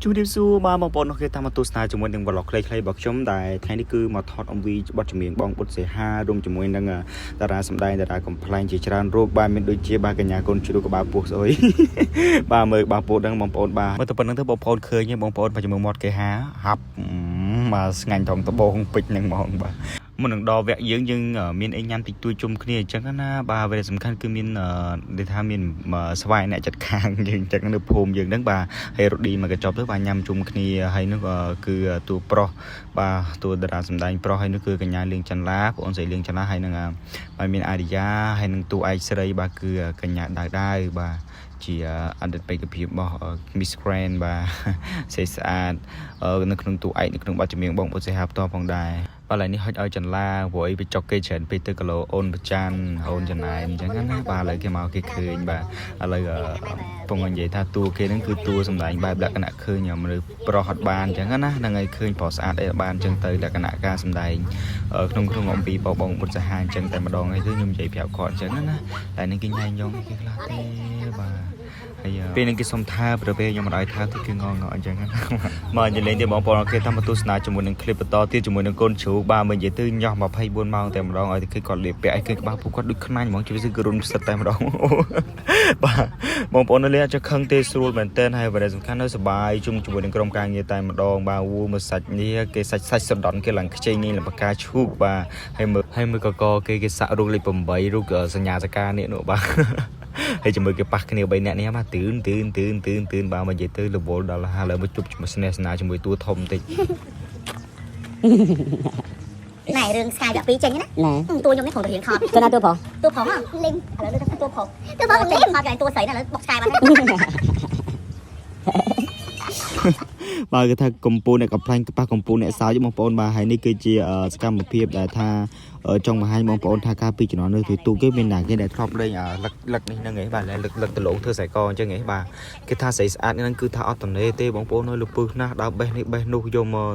chú điệp xu mà bong bóng nó khi tham gia tu sna chúng mình đừng vào lọc clay bọc chấm đại thay đi cứ mà thọt ông vi bắt chấm miệng bong bột sẽ ha rung chúng mình đang ta ra sắm đai ta ra complain chỉ tràn rô ba mình đôi chia ba cái nhà con chú của ba buộc rồi ba mươi ba buộc đang bong bóng ba mà tập đang thấy bong bóng khơi như bong bóng và chấm một cái há hấp mà ngành thòng tập bong pịch nâng mòn ba mình đừng đo vẽ dưỡng nhưng ở miền anh nhắm tịch tôi chung kia chẳng có ba về sầm khăn cứ miền để tham miền mà xoay này chặt càng nhưng chẳng có được phồm dưỡng đứng ba hay đi mà cái chọc tới ba nhắm chung kia hay nó cứ tu pro ba tu đợt sầm đai pro hay nó cứ cái nhà liên chân lá của ông sẽ liên chân lá hay là ba miền Adia hay là tu ai sẽ ba cứ cái nhà đại đai ba chỉ ăn đượcไปกับพี่บ่มิสแกรนบ่ใส่สะอาดนึกถึงตู้ไอ้นึกถึงบ่จะมีบ่บ่สิหาต่อផងដែរបើឡើយនេះហុចឲ្យចន្លាព្រោះไปចុកគេច្រើនពេកទៅគីឡូអូនប្រច័នអូនចំណាយអញ្ចឹងណាបាទឥឡូវគេមកគេឃើញបាទឥឡូវពងនិយាយថាតួគេហ្នឹងគឺតួសម្ដែងបែបលក្ខណៈឃើញមនុស្សប្រុសអត់បានអញ្ចឹងណាហ្នឹងហើយឃើញប្រុសស្អាតអីបានអញ្ចឹងទៅលក្ខណៈការសម្ដែងក្នុងអំពីបងបុត្រសាហាអញ្ចឹងតែម្ដងហើយគឺខ្ញុំនិយាយប្រាប់គាត់អញ្ចឹងណាតែនេះគេញ៉ៃយ៉ងគេខ្លះទេបាទហើយពេលនេះគេសុំថាប្រពេលខ្ញុំមិនឲ្យថាទីគឺងងអញ្ចឹងណាមកនិយាយលេងទេបងប្អូនគេតាមទស្សនាជាមួយនឹងคลิปបន្តទៀតជាមួយនឹងកូនជ្រូកបាទមើលនិយាយទៅញ៉ោះ24ម៉ោងតែម្ដងឲ្យគេគាត់លេបពាក់ឲ្យគេក្បាលពួកគាត់ដូចខ្នាញ់ហ្មងជិះវាគឺរុនផ្សិតតែម្ដងបាទបងប្អូននៅលេអាចខឹងទេស្រួលមែនតើហើយបើសំខាន់នៅសុបាយជាមួយនឹងក្រុមការងារតែម្ដងបាទវូមើលសាច់នេះគេសាច់សដន់គេឡើងខ្ចីនេះលំបកាឈូកបាទហើយមើលកកគេសាក់រូបលេខ8រូបសញ្ញាសកានេះនោះបាទហើយជាមួយគេប៉ះគ្នា3នាក់នេះមកទឿនបាទមកនិយាយទៅរវល់ដល់ហើយលើមកជប់ស្នេហ៍ស្នាជាមួយតួធំតិចណែរឿងស្កាយពីចេញណាតួខ្ញុំនេះគ្រាន់តែរៀនខត់ទៅណាតួផងលីមឥឡូវលើតួផងលីមមកកន្លែងតួស្រីណាឥឡូវបុកស្កាយបាត់បាទគេថាកម្ពុជាអ្នកកំ pl ប៉ះកម្ពុជាអ្នកសើចបងប្អូនបាទហើយនេះគឺជាសកម្មភាពដែលថាចង់បង្ហាញបងប្អូនថាការពីជំនាន់នេះទូគេមានណាគេដែលធ្លាប់លេងលឹកនេះហ្នឹងឯងបាទលឹកដលងធ្វើខ្សែកអញ្ចឹងឯងបាទគេថាស្រីស្អាតហ្នឹងគឺថាអត់តនេទេបងប្អូនអើយលពឹសណាស់ដើរបេះនេះបេះនោះយកមក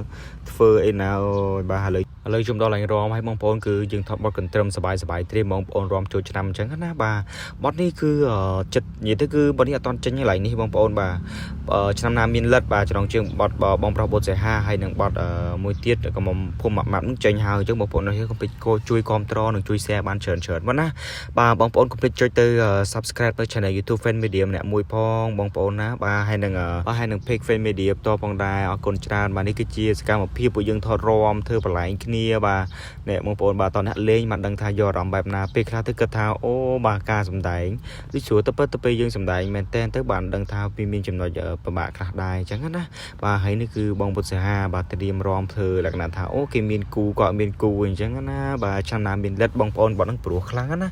ធ្វើអីណាអូយបាទឥឡូវខ្ញុំដល់ឡើងរំឲ្យបងប្អូនគឺយើងថតបទកន្ទ្រឹមសបាយត្រៀមបងប្អូនរំចូលឆ្នាំអញ្ចឹងណាបាទបទនេះគឺចិត្តនិយាយទៅគឺបទនេះអត់តន់ចេញកន្លែងនេះបងប្អូនបាទឆ្នាំណាមានលិតបាទច្រងជើងបទបងប្រុសបុត្រសេហាហើយនឹងបទមួយទៀតក៏មកភូមិម៉ាប់នឹងចេញហើយអញ្ចឹងបងប្អូននៅនេះកុំភ្លេចជួយគាំទ្រនិងជួយ share បានច្រើនបាទណាបាទបងប្អូនកុំភ្លេចចុចទៅ subscribe ទៅ channel YouTube Fan Media ម្នាក់មួយផងបងប្អូនណាបាទហើយនឹង page Fan Media ផ្ទាល់ផងដែរអរគុណច្រើនបាទនេះគឺជាសកម្មភាពពួកយើងថតរំធ្វើបន្លែងគ្នាបាទអ្នកបងប្អូនបាទតោះអ្នកលេងមិនដឹងថាយកអារម្មណ៍បែបណាពេលខ្លះទៅគិតថាអូបាទការសម្ដែងដូចស្រួលទៅពេលយើងសម្ដែងមែនតើទៅបានដឹងថាវាមានចំណុចពិបាកខ្លះដែរអញ្ចឹងណាបាទហើយនេះគឺបងបុត្រសេហាបាទត្រៀមរំធ្វើលក្ខណៈថាអូគេមានគូក៏មានគូអញ្ចឹងណាបាទឆ្នាំណាមានលិតបងប្អូនបងនឹងព្រោះខ្លាំងណា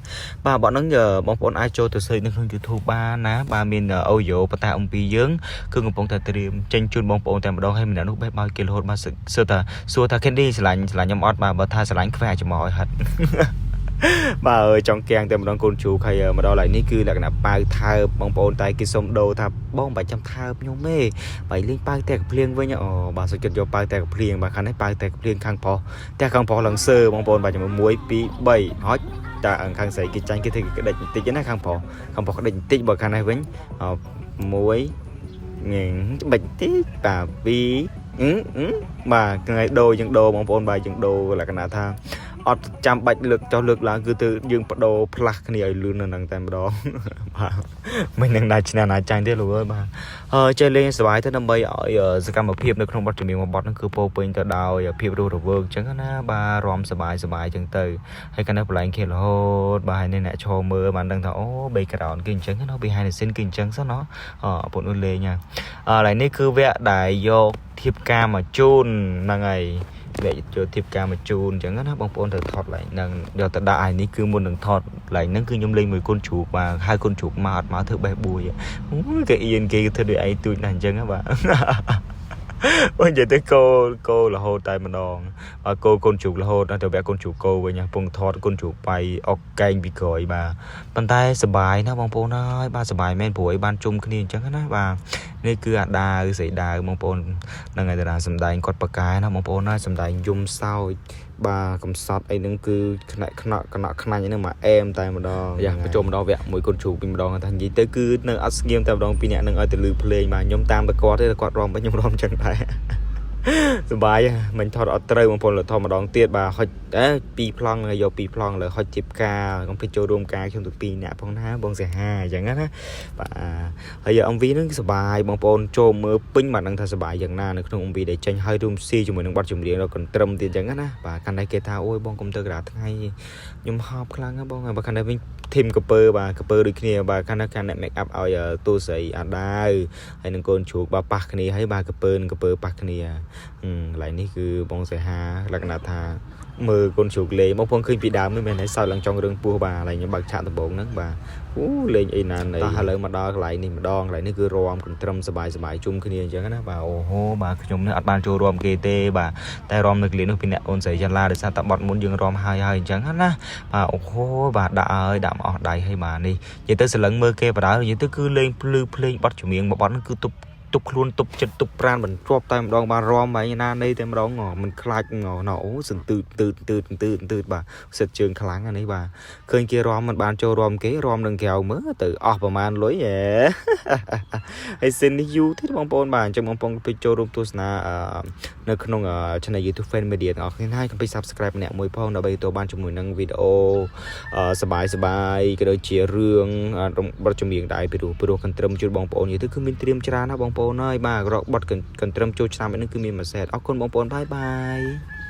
បាទបងនឹងបងប្អូនអាចចូលទៅសេចនៅក្នុង YouTube បានណាបាទមានអូយ៉ូបតាអំពីយើងគឺកំពុងតែត្រៀមចេញជូនបងប្អូនតែម្ដងហើយម្នាក់នោះបេះបោយគេរហូតបាទសួរថា Candy ឆ្លាញ់ខ្ញុំអត់បាទបើថាឆ្លាញ់ខ្វះច្មោះឲ្យហិតបាទអើយចង់កៀងតែម្ដងកូនជ្រូកហើយម្ដងឡើយនេះគឺលក្ខណៈប៉ៅថើបបងប្អូនតែគេសុំដូរថាបងបាច់ចាំថើបខ្ញុំទេបើលេងប៉ៅតែកភ្លៀងវិញអូបាទសុខចិត្តយកប៉ៅតែកភ្លៀងបាទខាងនេះប៉ៅតែកភ្លៀងខាងប្រុសតែខាងប្រុសឡើងសើបងប្អូនបាទជាមួយ1 2 3ហុចតែខាងស្រីគេចាញ់គេធ្វើក្តិចបន្តិចណាខាងប្រុសក្តិចបន្តិចបើខាងនេះវិញ1ញ៉េងបិចតិចបាទ2បាទថ្ងៃដូរយើងដូរបងប្អូនបាទយើងដូរលក្ខណៈថាអត់ចាំបាច់លើកចុះលើកឡើងគឺទៅយើងបដូរផ្លាស់គ្នាឲ្យលឿននៅនឹងតែម្ដងបាទមិននឹងណាឆ្នាំណាចាញ់ទេលោកអើយបាទចេះលេងសប្បាយទៅដើម្បីឲ្យសកម្មភាពនៅក្នុងបទចម្រៀងមួយបទហ្នឹងគឺពោពេញទៅដោយភាពរស់រវើកអញ្ចឹងណាបាទរំសប្បាយអញ្ចឹងទៅហើយកាលនេះបន្លែងគេរហូតបាទហើយអ្នកឈរមើលបានដឹងថាអូ background គេអញ្ចឹងណា behind the scene គេអញ្ចឹងសោះណោះបងប្អូនលេងឥឡូវនេះគឺវគ្គដែលយកធៀបការមកជូនហ្នឹងហើយវគ្គចូលធៀបការមកជូនអញ្ចឹងណាបងប្អូនត្រូវថតឡើងនឹងយកទៅដាក់ឲ្យនេះគឺមុននឹងថតឡើងហ្នឹងគឺខ្ញុំលេងមួយកូនជ្រូកបាទហើយកូនជ្រូកមកអត់មកធ្វើបេះបួយគេអៀនគេធ្វើដូចឯងទូចណាស់អញ្ចឹងបាទអូនិយាយទៅគោរហូតតែម្ដងគោកូនជ្រូករហូតដល់ទៅវគ្គកូនជ្រូកគោវិញពងថតកូនជ្រូកបាយអុកកែងពីក្រោយបាទប៉ុន្តែសប្បាយណាបងប្អូនអើយបាទសប្បាយមែនព្រោះឲ្យបានជុំគ្នាអញ្ចឹងណាបាទ នេះគឺអាដាវស្រីដាវបងប្អូននឹងឯតារាសម្ដែងគាត់បកកែណាបងប្អូនណាសម្ដែងយំសោចបាទកំសត់អីហ្នឹងគឺខ្នាក់ខ្នាក់ខ្នាញ់ហ្នឹងមកអែមតែម្ដងយ៉ាបញ្ចុះម្ដងវគ្គមួយកូនជ្រូកពីម្ដងថានិយាយទៅគឺនៅអត់ស្ងៀមតែម្ដងពីអ្នកនឹងឲ្យទៅលឺភ្លេងបាទខ្ញុំតាមតែគាត់ទេគាត់រំខ្ញុំរំចឹងដែរសបាយមិនថតអត់ត្រូវបងប្អូនលើថតម្ដងទៀតបាទហុច2ប្លង់ហើយយក2ប្លង់លើហុចជីបការកុំភ្លេចចូលរួមការខ្ញុំទៅ2អ្នកផងណាបងសិហាអញ្ចឹងណាបាទហើយ MV ហ្នឹងសបាយបងប្អូនចូលមើលពេញបាទនឹងថាសបាយយ៉ាងណានៅក្នុង MV ដែលចេញឲ្យរួមស៊ីជាមួយនឹងបទចម្រៀងដល់កន្ត្រឹមទៀតអញ្ចឹងណាបាទកាន់តែគេថាអូយបងកុំទៅកណ្ដាលថ្ងៃខ្ញុំហប់ខ្លាំងណាបងបាទកាន់តែវិញធីមកពើបាទកពើដូចគ្នាបាទកាន់តែកាន់អ្នក make up ឲ្យតួស្រីអាដាវហើយនឹងកូនជ្រូកបាទប៉ះគ្នាហើយបាទកពើនឹងកពើប៉ះគ្នាកន្លែងនេះគឺបងសៃហាលក្ខណៈថាមើលកូនជ្រូកលេងបងប្អូនឃើញពីដើមមិនមែនឲ្យសើចឡើងចង់រឿងពោះបាទកន្លែងខ្ញុំបើកឆាកដំបងហ្នឹងបាទអូលេងអីណានតោះឥឡូវមកដល់កន្លែងនេះម្ដងកន្លែងនេះគឺរំកន្ត្រឹមសបាយជុំគ្នាអញ្ចឹងណាបាទអូហូបាទខ្ញុំនេះអត់បានចូលរួមគេទេបាទតែរំនៅកលៀននោះពីអ្នកអូនស្រីចាឡាដោយសារតែបត់មុនយើងរំហើយអញ្ចឹងណាបាទអូហូបាទដាក់ឲ្យដាក់មកអស់ដៃហើយបាទនេះនិយាយទៅសលឹងមើលគេបដៅនិយាយទៅគឺលេងភ្លឺភ្លេងបត់ចម្រៀងមួយបត់ហ្នឹងគឺទប់ខ្លួនទប់ចិត្តទប់ប្រានមិនជាប់តែម្ដងបាទរំហើយណានៃតែម្ដងមិនខ្លាចអូសន្ទឺទឺបាទសិតជើងខ្លាំងអានេះបាទឃើញគេរំមិនបានចូលរំគេរំនឹងកែវមើលទៅអស់ប្រហែលលុយហើយសិននេះយូរទៀតបងប្អូនបាទអញ្ចឹងបងប្អូនពេចចូលរួមទស្សនានៅក្នុង Channel YouTube Fan Media ទាំងអស់គ្នាហើយកុំភ្លេច Subscribe ម្នាក់មួយផងដើម្បីទទួលបានជាមួយនឹងវីដេអូសបាយក៏ដូចជារឿងបទចម្រៀងដែរពីព្រោះកន្ត្រឹមជួយបងប្អូននិយាយទៅគឺមានត្រៀមច្រើនណាបងប្អូនហើយបាទរកបទកន្ត្រឹមចូលឆ្នាំនេះគឺមានមួយសេតអរគុណបងប្អូនបាយ